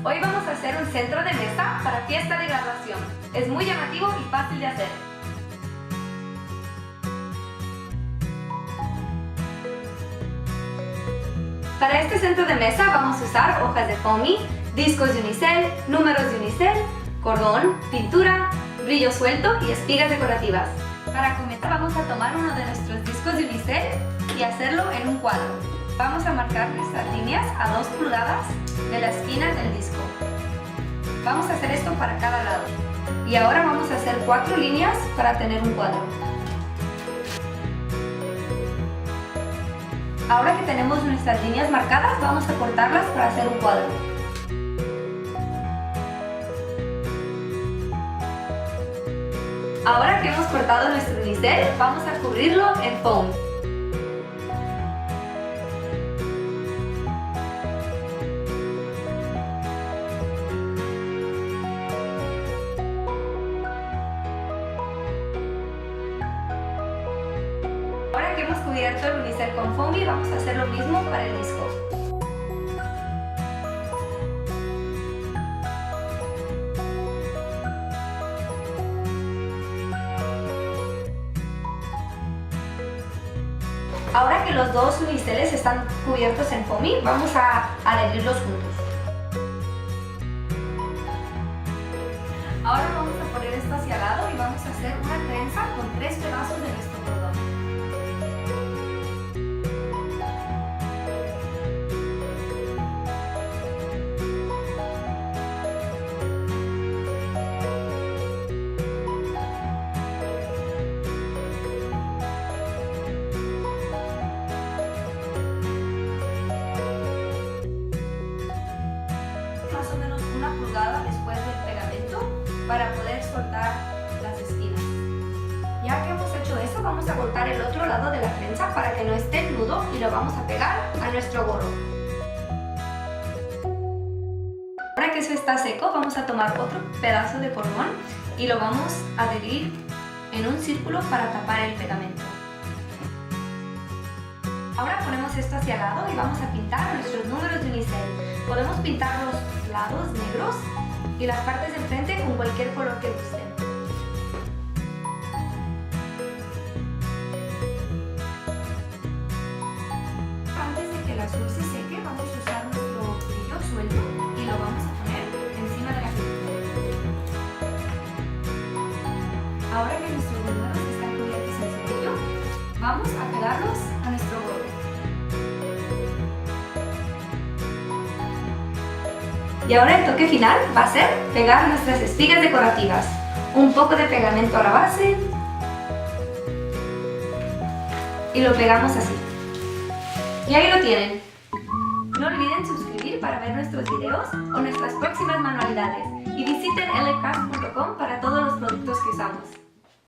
Hoy vamos a hacer un centro de mesa para fiesta de graduación. Es muy llamativo y fácil de hacer. Para este centro de mesa vamos a usar hojas de foamy, discos de unicel, números de unicel, cordón, pintura, brillo suelto y espigas decorativas. Para comenzar vamos a tomar uno de nuestros discos de unicel y hacerlo en un cuadro. Vamos a marcar nuestras líneas a 2 pulgadas de la esquina del disco. Vamos a hacer esto para cada lado. Y ahora vamos a hacer 4 líneas para tener un cuadro. Ahora que tenemos nuestras líneas marcadas, vamos a cortarlas para hacer un cuadro. Ahora que hemos cortado nuestro unicel, vamos a cubrirlo en foam. Ahora que hemos cubierto el unicel con foamy, vamos a hacer lo mismo para el disco. Ahora que los dos uniceles están cubiertos en foamy, vamos a adherirlos juntos. Ahora vamos a poner esto hacia el lado y vamos a hacer una trenza con 3 pedazos de nuestro cordón. Más o menos 1 pulgada después del pegamento para poder soltar las esquinas. Ya que hemos hecho eso, vamos a cortar el otro lado de la trenza para que no esté nudo y lo vamos a pegar a nuestro gorro. Ahora que eso está seco, vamos a tomar otro pedazo de cordón y lo vamos a adherir en un círculo para tapar el pegamento. Ahora ponemos esto hacia el lado y vamos a pintar nuestros números de unicel. Podemos pintar los lados negros y las partes de enfrente con cualquier color que gusten. Antes de que el azul se seque, vamos a usar nuestro brillo suelto y lo vamos a poner encima de la pintura. Ahora que nuestros números están cubiertos en su brillo, vamos a pegarlos a nuestro gorro. Y ahora el toque final va a ser pegar nuestras espigas decorativas. Un poco de pegamento a la base y lo pegamos así. Y ahí lo tienen. No olviden suscribir para ver nuestros videos o nuestras próximas manualidades y visiten lcraft.com para todos los productos que usamos.